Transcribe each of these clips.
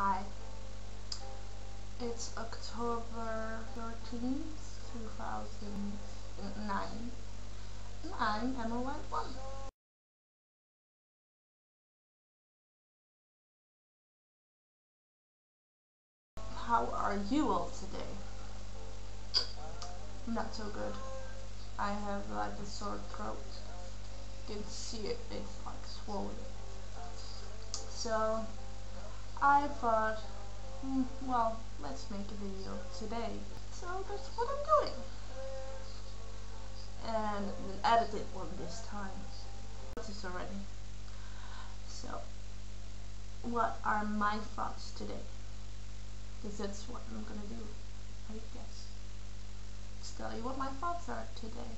Hi, it's October 13th, 2009, and I'm Emma White 1. How are you all today? Not so good. I have like a sore throat. You can see it, it's like swollen. So I thought, well, let's make a video today. So that's what I'm doing. And an edited one this time. This already. So, what are my thoughts today? Because that's what I'm gonna do, I guess. Let's tell you what my thoughts are today.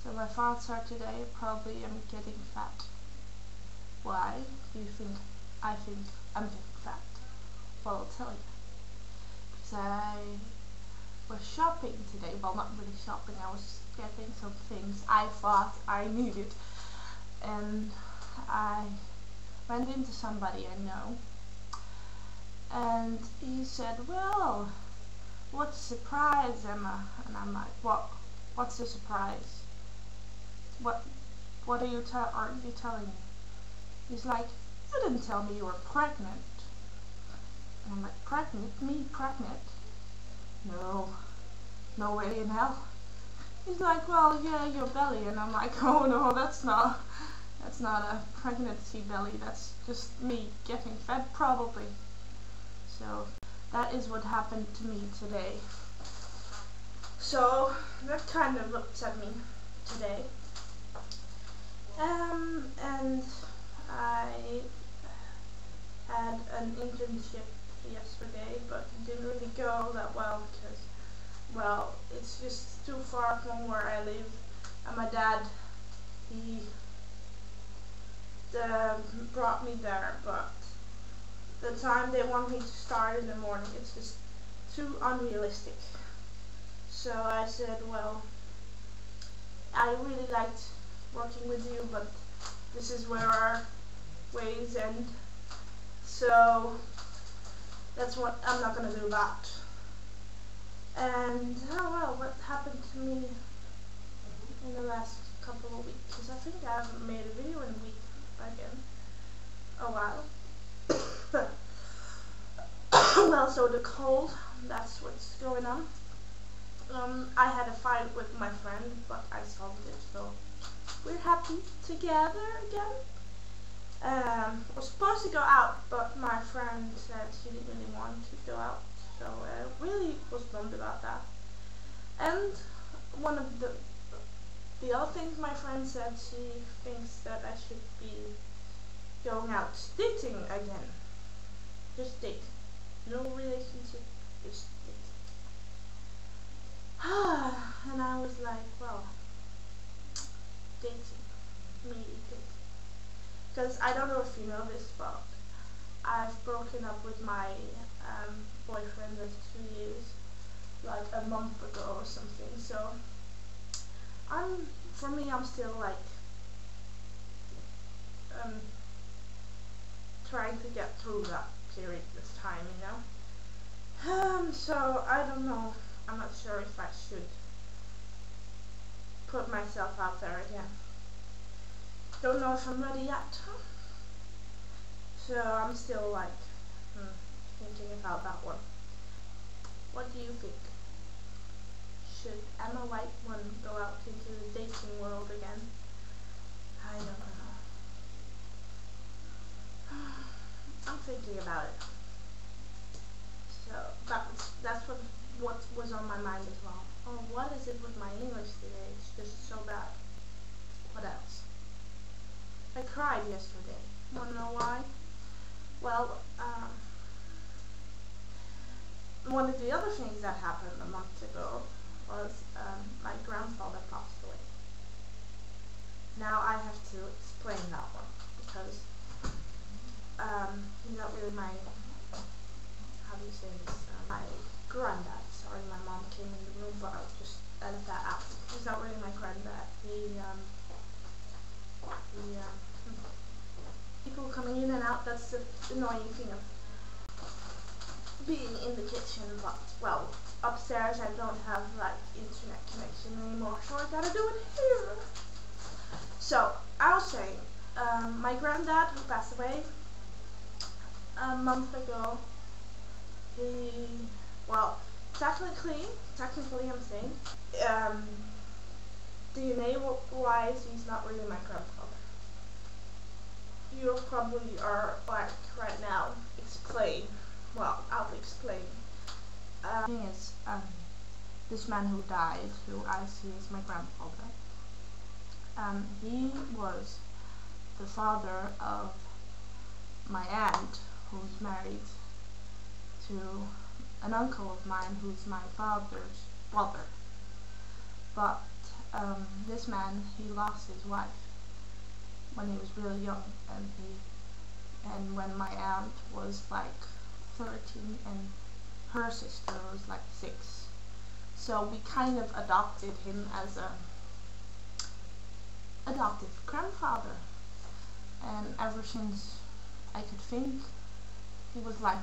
So my thoughts are today, probably I'm getting fat. Why do you think I think I'm getting fat? Well, I'll tell you. Because I was shopping today. Well, not really shopping. I was getting some things I thought I needed. And I went into somebody I know. And he said, well, what's the surprise, Emma? And I'm like, what? What's the surprise? What are you telling me? He's like, you didn't tell me you were pregnant. And I'm like, pregnant? Me pregnant? No way in hell. He's like, well, yeah, your belly. And I'm like, oh no, that's not a pregnancy belly. That's just me getting fed, probably. So that is what happened to me today. So that kind of upset me today. And I had an internship yesterday, but it didn't really go that well because, well, it's just too far from where I live. And my dad, he brought me there, but the time they want me to start in the morning, it's just too unrealistic. So I said, well, I really liked working with you, but this is where our ways end. So that's what I'm not gonna do that. And oh well, what happened to me in the last couple of weeks? Because I think I haven't made a video in a week again. A while. Well, so the cold, that's what's going on. I had a fight with my friend, but I solved it, so we're happy together again. I was supposed to go out, but my friend said she didn't really want to go out, so I really was bummed about that. And one of the other things my friend said, she thinks that I should be going out dating again. Just date. No relationship, just date. And I was like, well, dating. Me dating. Because I don't know if you know this, but I've broken up with my boyfriend of 2 years, like a month ago or something. So for me, I'm still like trying to get through that period this time, you know. So I don't know. I'm not sure if I should put myself out there again. Don't know if I'm ready yet. So I'm still like thinking about that one. What do you think? Should Emma White 1 go out into the dating world again? I don't know. I'm thinking about it. So that's what was on my mind as well. Oh, what is it with my English today? It's just so bad. What else? I cried yesterday. Wanna know why? Well, one of the other things that happened a month ago was my grandfather passed away. Now I have to explain that one because he's not really my, how do you say this, my granddad. Sorry, my mom came in the room, but I'll just edit that out. He's not really my granddad. People coming in and out, that's the annoying thing of being in the kitchen, but well, upstairs I don't have like internet connection anymore, so I gotta do it here. So I was saying, my granddad who passed away a month ago, well, technically I'm saying, DNA wise, he's not really my grandfather. You probably are like right now, explain. Well, I'll explain. The thing is, this man who died, who I see as my grandfather, he was the father of my aunt, who's married to an uncle of mine, who's my father's brother. But this man, he lost his wife when he was really young, and when my aunt was like 13 and her sister was like 6. So we kind of adopted him as a adoptive grandfather, and ever since I could think, he was like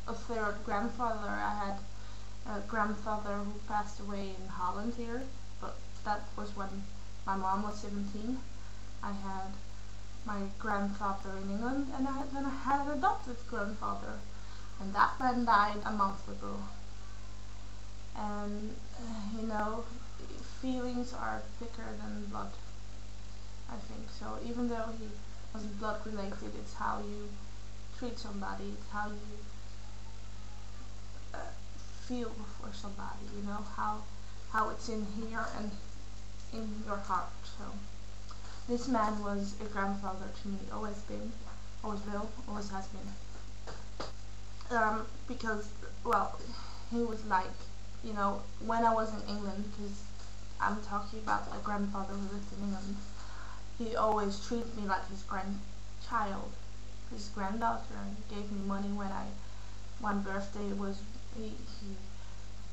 a third grandfather. I had a grandfather who passed away in Holland here, but that was when my mom was 17. I had my grandfather in England, and then I had an adoptive grandfather, and that man died a month ago. And you know, feelings are thicker than blood, I think. So even though he wasn't blood related, it's how you treat somebody, it's how you feel for somebody, you know, how it's in here and in your heart. So this man was a grandfather to me, always been, always will, always has been. Because, well, he was like, you know, when I was in England, because I'm talking about a grandfather who lived in England, he always treated me like his grandchild, his granddaughter, and he gave me money when one birthday was, he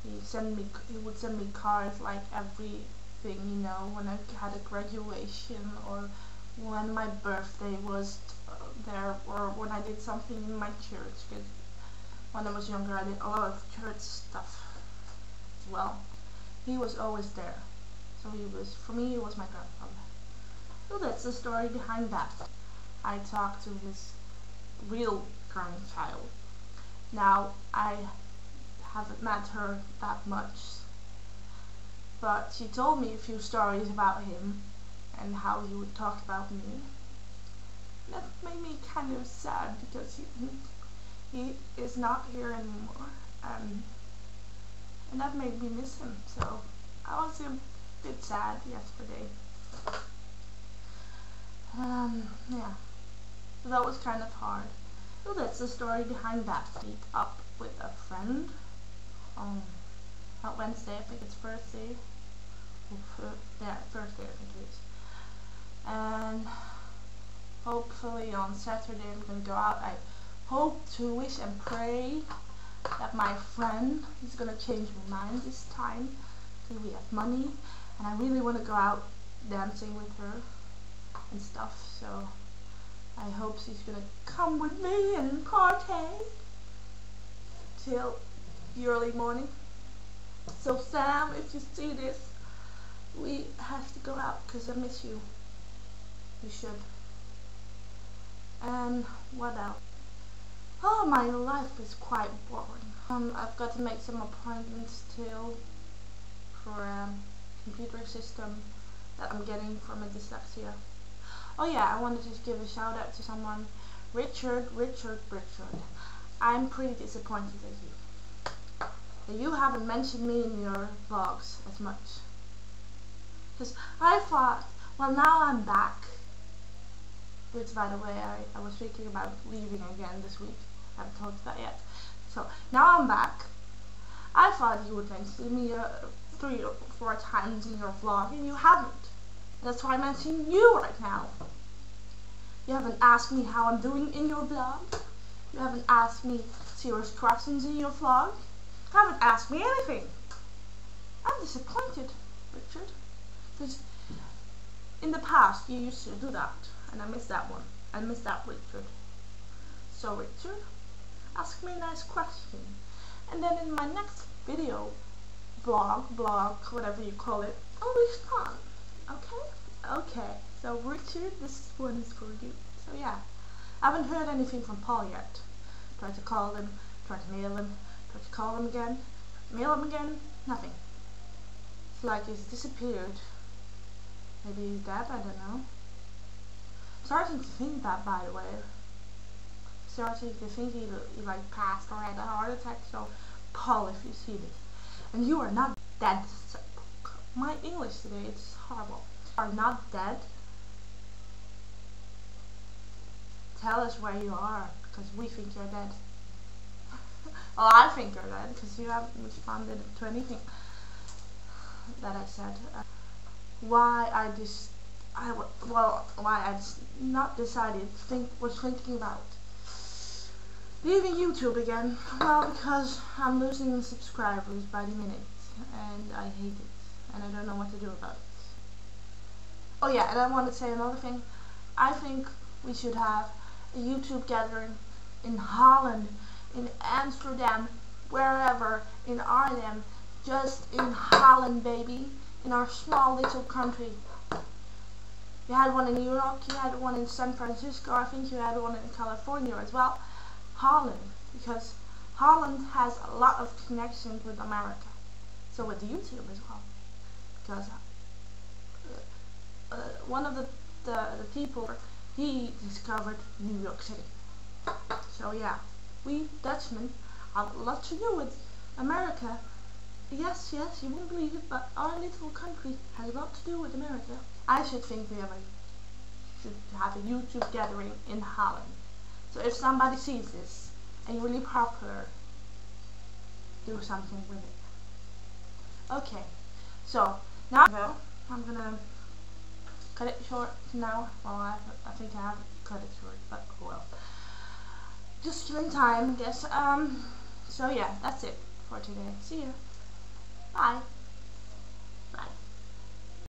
would send me cards like everything, you know, when I had a graduation, or when my birthday was there, or when I did something in my church, because when I was younger I did a lot of church stuff as well. He was always there. So he was, for me, he was my grandfather. So that's the story behind that. I talked to his real grandchild. Now, I haven't met her that much, but she told me a few stories about him and how he would talk about me. That made me kind of sad, because he is not here anymore, and that made me miss him. So I was a bit sad yesterday. Yeah, so that was kind of hard. So that's the story behind that. Meet up with a friend on not Wednesday, I think it's Thursday. Yeah, Thursday I think it is. And hopefully on Saturday I'm gonna go out. I hope to wish and pray that my friend is gonna change my mind this time, because we have money, and I really want to go out dancing with her and stuff. So I hope she's gonna come with me and party till the early morning. So Sam, if you see this, we have to go out because I miss you. You should. And what else? Oh, my life is quite boring. I've got to make some appointments still for a computer system that I'm getting for my dyslexia. Oh yeah, I want to just give a shout out to someone, Richard. I'm pretty disappointed at you. That you haven't mentioned me in your vlogs as much. Because I thought, well, now I'm back. Which, by the way, I was thinking about leaving again this week. I haven't told you that yet. So, now I'm back. I thought you would mention me 3 or 4 times in your vlog, and you haven't. That's why I'm mentioning you right now. You haven't asked me how I'm doing in your vlog. You haven't asked me serious questions in your vlog. You haven't asked me anything. I'm disappointed, Richard. Because in the past you used to do that, and I miss that one. I miss that, Richard. So Richard, Ask me a nice question. And then in my next video, blog, whatever you call it, I'll respond. Okay? Okay. So Richard, this one is for you. So yeah. I haven't heard anything from Paul yet. Tried to call him, tried to mail him, tried to call him again, mail him again, nothing. It's like he's disappeared. Maybe he's dead, I don't know. Starting to think that, by the way. Starting to think he like passed or had a heart attack. So Paul, if you see this, and you are not dead, my English today is horrible. You are not dead. Tell us where you are, because we think you're dead. Well, I think you're dead, because you haven't responded to anything that I said. Why I not decided, was thinking about leaving YouTube again. Well, because I'm losing subscribers by the minute, and I hate it, and I don't know what to do about it. Oh yeah, and I want to say another thing. I think we should have a YouTube gathering in Holland, in Amsterdam, wherever, in Arnhem, just in Holland, baby, in our small little country. You had one in New York, you had one in San Francisco, I think you had one in California as well. Holland, because Holland has a lot of connections with America, so with YouTube as well, because one of the people, he discovered New York City. So yeah, we Dutchmen have a lot to do with America. Yes, you won't believe it, but our little country has a lot to do with America. I should think we should have a YouTube gathering in Holland. So if somebody sees this and you're really popular, do something with it. Okay, so now I'm gonna cut it short now. Well, I think I haven't cut it short, but oh well. Just killing time, I guess. So yeah, that's it for today. See ya. Bye.